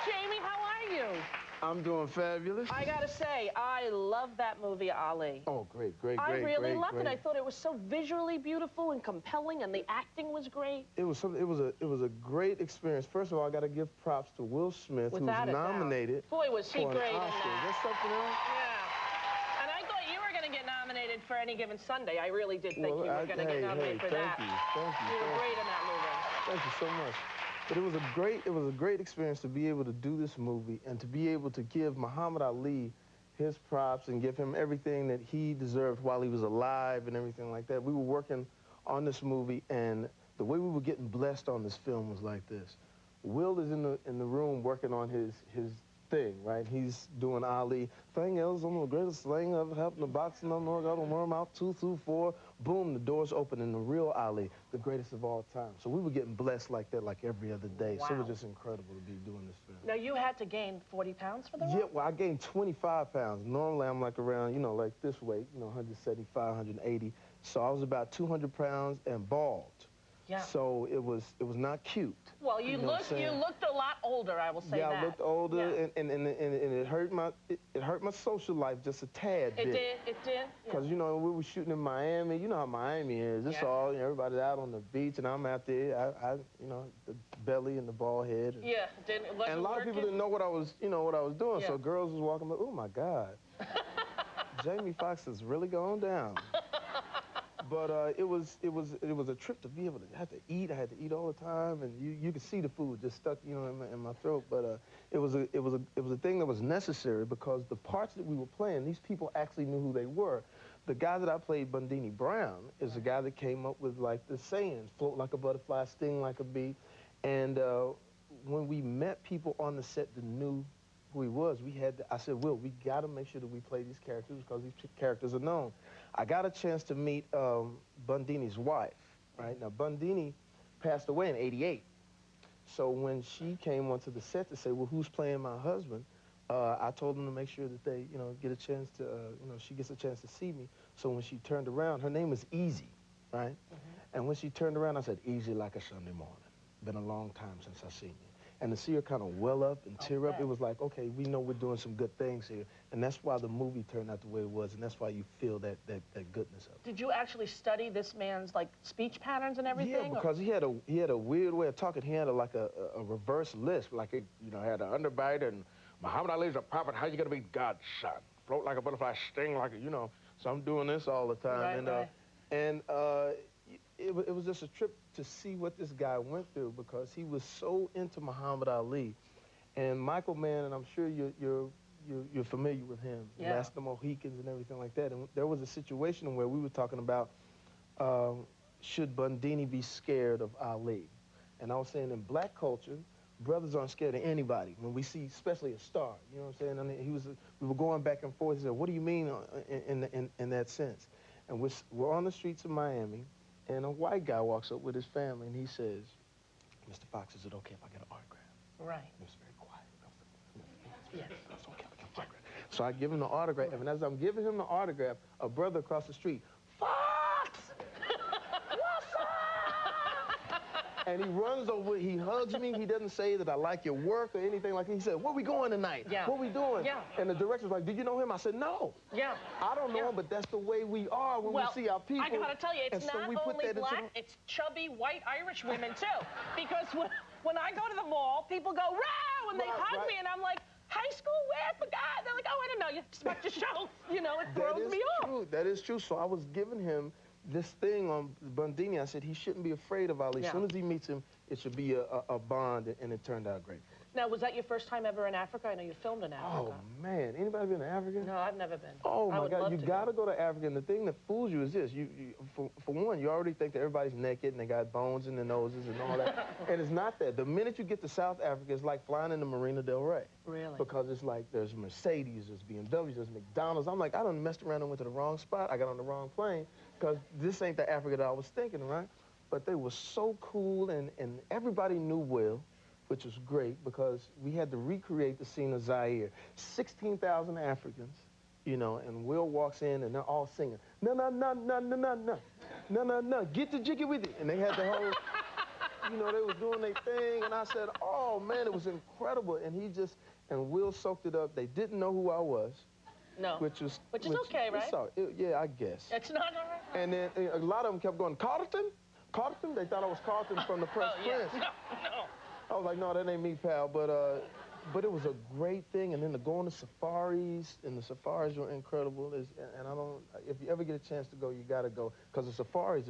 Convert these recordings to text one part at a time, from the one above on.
Jamie, how are you? I'm doing fabulous. I gotta say, I love that movie, Ali. Oh, great. I really loved it. I thought it was so visually beautiful and compelling, and the acting was great. It was a great experience. First of all, I got to give props to Will Smith, Without who's nominated. Boy, was he for great an in Oscar. that. Is that something else? Yeah. And I thought you were gonna get nominated for Any Given Sunday. I really did think you were gonna get nominated for that. Thank you. You were great in that movie. Thank you so much. But it was a great experience to be able to do this movie and to be able to give Muhammad Ali his props and give him everything that he deserved while he was alive and everything like that. We were working on this movie, and the way we were getting blessed on this film was like this. Will is in the room working on his thing, right? He's doing Ali. Thing is, I'm the greatest thing I've happened to boxing. I'm not gonna warm out 2 through 4. Boom, the doors open, and the real Ali, the greatest of all time. So we were getting blessed like that, like every other day. Wow. So it was just incredible to be doing this film. Now, you had to gain 40 pounds for the role? Yeah, well, I gained 25 pounds. Normally, I'm like around, you know, like this weight, you know, 175, 180. So I was about 200 pounds and bald. Yeah. So it was not cute. Well, you looked a lot older, I will say that. Yeah, I looked older, yeah. and it hurt my social life just a tad bit. It did. Because, you know, we were shooting in Miami. You know how Miami is. It's all, you know, everybody's out on the beach, and I'm out there. You know, the belly and the bald head. And, yeah, it wasn't and a lot working. of people didn't know what I was, you know, what I was doing. Yeah. So girls was walking like, oh my God, Jamie Foxx is really going down. But it was a trip to be able to have to eat. I had to eat all the time, and you could see the food just stuck, you know, in my throat. But it was a thing that was necessary because the parts that we were playing, these people actually knew who they were. The guy that I played, Bundini Brown, is the guy that came up with like the sayings, float like a butterfly, sting like a bee. And when we met people on the set that knew who he was, I said, Will, we got to make sure that we play these characters because these characters are known. I got a chance to meet Bundini's wife, right? Now, Bundini passed away in '88. So when she came onto the set to say, well, who's playing my husband, I told them to make sure that they, you know, get a chance to, you know, she gets a chance to see me. So when she turned around, her name is Easy, right? And when she turned around, I said, easy like a Sunday morning. Been a long time since I've seen you. And to see her kind of well up and tear up, it was like, okay, we know we're doing some good things here. And that's why the movie turned out the way it was, and that's why you feel that goodness of it. Did you actually study this man's, like, speech patterns and everything? Yeah, because he had a weird way of talking. He had like a reverse lisp, like it, you know, had an underbite, and Muhammad Ali's a prophet, how you gonna be God's son? Float like a butterfly, sting like a, you know. So I'm doing this all the time. Right, and it was just a trip to see what this guy went through because he was so into Muhammad Ali. And Michael Mann, and I'm sure you're familiar with him, Last of the Mohicans and everything like that. And there was a situation where we were talking about should Bundini be scared of Ali? And I was saying in black culture, brothers aren't scared of anybody when we see, especially a star. You know what I'm saying? I mean, we were going back and forth. He said, what do you mean in that sense? And we're on the streets of Miami, and a white guy walks up with his family, and he says, Mr. Foxx, is it okay if I get an autograph? Right. He was very quiet. Yes. It's okay if I get an autograph. So I give him the autograph, and as I'm giving him the autograph, a brother across the street, Foxx! What's up? And he runs over, he hugs me. He doesn't say that I like your work or anything like that. He said, where we going tonight? Yeah. What we doing? Yeah. And the director's like, did you know him? I said, no. Yeah. I don't know him, but that's the way we are when we see our people. I gotta tell you, it's so not only black, it's chubby white Irish women too. Because when I go to the mall, people go, "Row!" and they hug me, and I'm like, high school, where? I forgot. They're like, oh, I didn't know you. Just about to show. You know, it throws me off. That is true. So I was giving him this thing on Bundini. I said he shouldn't be afraid of Ali. As soon as he meets him, it should be a bond, and it turned out great. Now, was that your first time ever in Africa? I know you filmed in Africa. Oh, man. Anybody been to Africa? No, I've never been. Oh, my God. You got to go to Africa. And the thing that fools you is this. For one, you already think that everybody's naked and they got bones in their noses and all that. And it's not that. The minute you get to South Africa, it's like flying into Marina Del Rey. Really? Because it's like there's Mercedes, there's BMWs, there's McDonald's. I'm like, I done messed around and went to the wrong spot. I got on the wrong plane because this ain't the Africa that I was thinking, right? But they were so cool, and everybody knew Will, which was great because we had to recreate the scene of Zaire. 16,000 Africans, you know, and Will walks in and they're all singing, no, no, no, no, no, no, no, no, no, no, get the jiggy with it. And they had the whole, you know, they was doing their thing, and I said, oh, man, it was incredible. And and Will soaked it up. They didn't know who I was. No. Which is okay, right? Yeah, I guess. It's not all right. And then a lot of them kept going, Carlton? Carlton? They thought I was Carlton from the Fresh Prince. No, no. I was like, no, that ain't me, pal. But it was a great thing. And then to go on the safaris, and the safaris were incredible. If you ever get a chance to go, you got to go. Because the safaris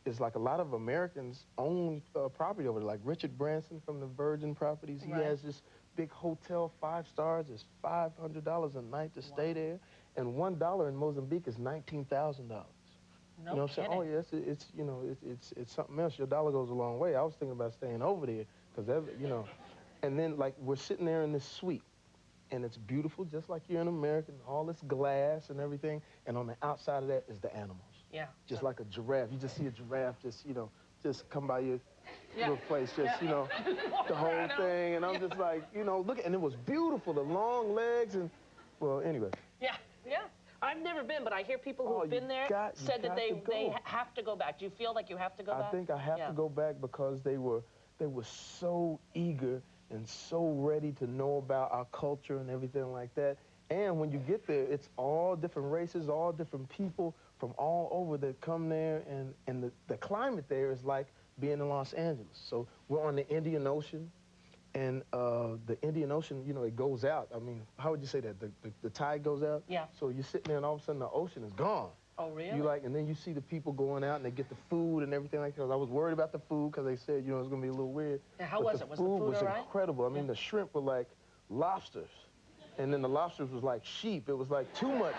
is like a lot of Americans own property over there. Like Richard Branson from the Virgin Properties, he has this big hotel, 5 stars. It's $500 a night to stay there. And $1 in Mozambique is $19,000. No you know what I'm saying? kidding. Oh, yes, it's something else. Your dollar goes a long way. I was thinking about staying over there because, you know, and then, like, we're sitting there in this suite, and it's beautiful, just like you're in America, all this glass and everything, and on the outside of that is the animals. Yeah. Just like a giraffe. You just see a giraffe just, you know, just come by your little place, just, you know, the whole thing, and I'm just like, you know, look, and it was beautiful, the long legs, and, well, anyway. Yeah, yeah. I've never been, but I hear people who've been there said that they have to go back. Do you feel like you have to go back? I think I have to go back because they were so eager and so ready to know about our culture and everything like that. And when you get there, it's all different races, all different people from all over that come there, and the climate there is like being in Los Angeles. So we're on the Indian Ocean, and the Indian Ocean, you know, it goes out. I mean, how would you say that? The tide goes out? Yeah. So you're sitting there, and all of a sudden the ocean is gone. Oh, really? And then you see the people going out, and they get the food and everything like that. I was worried about the food because they said, you know, it's going to be a little weird. Yeah, how was it? Was the food was all right? incredible. I mean, the shrimp were like lobsters. And then the lobsters was like sheep. It was like too much.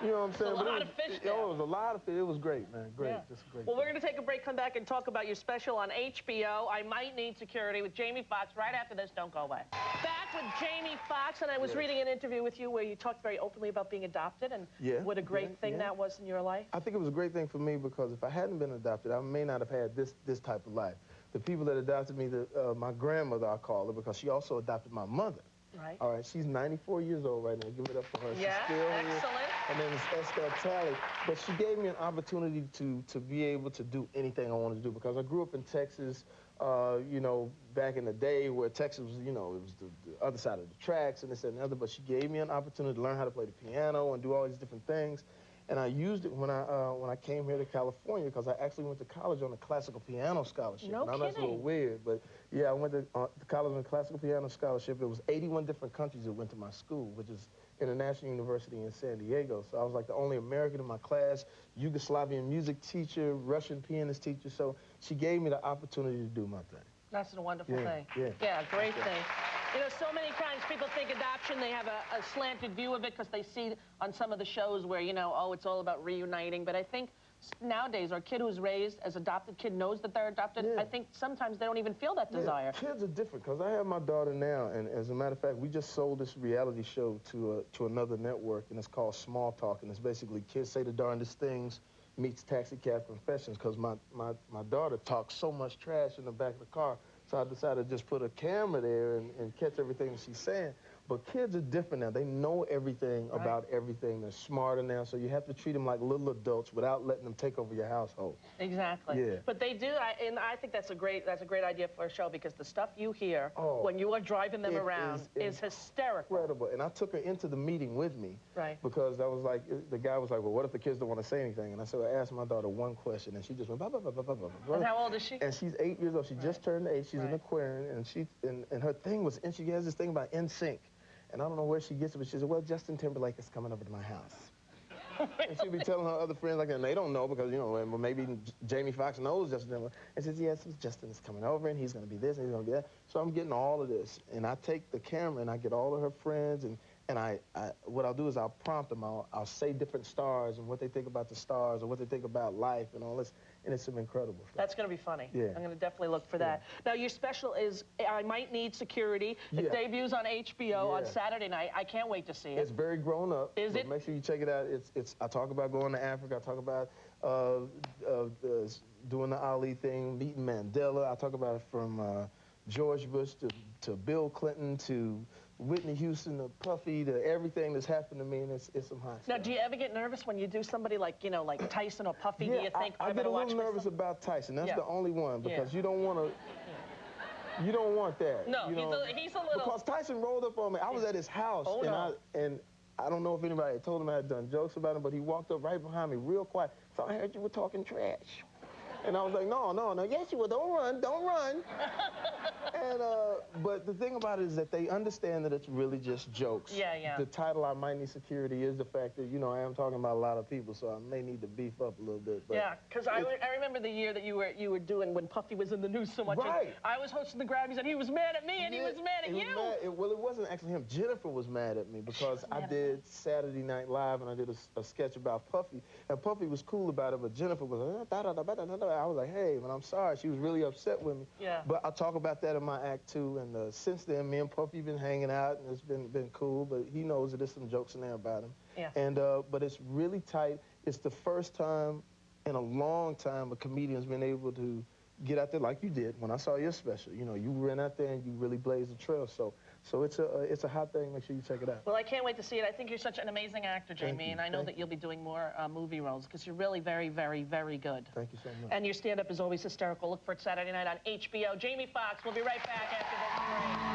You know what I'm saying? A lot of fish there. Oh, it was a lot of fish. It was great, man. Great. Yeah. Just a great Well, thing. we're going to take a break, come back, and talk about your special on HBO, I Might Need Security, with Jamie Foxx. Right after this, don't go away. Back with Jamie Foxx, and I was reading an interview with you where you talked very openly about being adopted and what a great thing that was in your life. I think it was a great thing for me because if I hadn't been adopted, I may not have had this type of life. The people that adopted me, my grandmother, I call her, because she also adopted my mother. Right. All right, she's 94 years old right now. Give it up for her. Yeah, she's still excellent. Here. Her name is Esther Talley. But she gave me an opportunity to be able to do anything I wanted to do because I grew up in Texas, you know, back in the day where Texas was, you know, it was the other side of the tracks and this and the other. But she gave me an opportunity to learn how to play the piano and do all these different things. And I used it when I came here to California because I actually went to college on a classical piano scholarship. No Now, that's a little weird, but yeah, I went to college on a classical piano scholarship. It was 81 different countries that went to my school, which is International University in San Diego. So I was like the only American in my class, Yugoslavian music teacher, Russian pianist teacher. So she gave me the opportunity to do my thing. That's a wonderful thing. Yeah, great thing. You know, so many times people think adoption, they have a slanted view of it because they see on some of the shows where, you know, oh, it's all about reuniting. But I think nowadays, our kid who's raised as adopted kid knows that they're adopted. I think sometimes they don't even feel that desire. Kids are different because I have my daughter now, and as a matter of fact, we just sold this reality show to another network, and it's called Small Talk, and it's basically kids say the darndest things meets taxi cab confessions because my daughter talks so much trash in the back of the car. So I decided to just put a camera there and catch everything she's saying. But kids are different now. They know everything about everything. They're smarter now, so you have to treat them like little adults without letting them take over your household. Exactly. Yeah. But they do, and I think that's a great idea for a show because the stuff you hear when you are driving them around is hysterical. Incredible. And I took her into the meeting with me. Right. Because I was like, the guy was like, well, what if the kids don't want to say anything? And I said, I asked my daughter one question, and she just went, blah, blah, blah, blah, blah, blah. And how old is she? And she's 8 years old. She just turned 8. She's an Aquarian, and her thing was, and she has this thing about NSYNC. And I don't know where she gets it, but she said, well, Justin Timberlake is coming over to my house. And she'd be telling her other friends like that, and they don't know because, you know, maybe Jamie Foxx knows Justin Timberlake. And says, yes, Justin is coming over, and he's going to be this, and he's going to be that. So I'm getting all of this. And I take the camera, and I get all of her friends, and what I'll do is I'll prompt them. I'll say different stars and what they think about the stars or what they think about life and all this. And it's some incredible stuff. That's going to be funny. Yeah. I'm going to definitely look for that. Now, your special is I Might Need Security. It debuts on HBO on Saturday night. I can't wait to see it. It's very grown up. Is it? Make sure you check it out. I talk about going to Africa. I talk about doing the Ali thing, meeting Mandela. I talk about it from George Bush to Bill Clinton to Whitney Houston to Puffy to everything that's happened to me, and it's some high stuff. Now, do you ever get nervous when you do somebody like, you know, like Tyson or Puffy? Yeah, Do you think, I get better a little watch nervous about Tyson. That's Yeah. the only one, because Yeah. you don't want to. You don't want that. No, you know, he's a little... Because Tyson rolled up on me. I was at his house, Oh, no. and I don't know if anybody had told him I had done jokes about him, but he walked up right behind me real quiet. So I heard you were talking trash. And I was like, no. Yes, you were. Don't run. And, but the thing about it is that they understand that it's really just jokes. Yeah. The title, I Might Need Security, is the fact that, you know, I am talking about a lot of people, so I may need to beef up a little bit. But yeah, because I remember the year that you were doing when Puffy was in the news so much. Right. I was hosting the Grammys, and he was mad at me, and he was mad at you. Well, it wasn't actually him. Jennifer was mad at me because I did Saturday Night Live, and I did a sketch about Puffy, and Puffy was cool about it, but Jennifer was I was like, hey, man, I'm sorry. She was really upset with me. Yeah. But I talk about that in my act, too, and since then, me and Puffy been hanging out, and it's been cool, but he knows that there's some jokes in there about him. Yeah. And, but it's really tight. It's the first time in a long time a comedian's been able to get out there like you did when I saw your special. You know, you ran out there and you really blazed the trail. So it's a hot thing. Make sure you check it out. Well, I can't wait to see it. I think you're such an amazing actor, Jamie, and I know that you'll be doing more movie roles because you're really very, very, very good. Thank you so much. And your stand-up is always hysterical. Look for it Saturday night on HBO. Jamie Foxx. We'll be right back after this.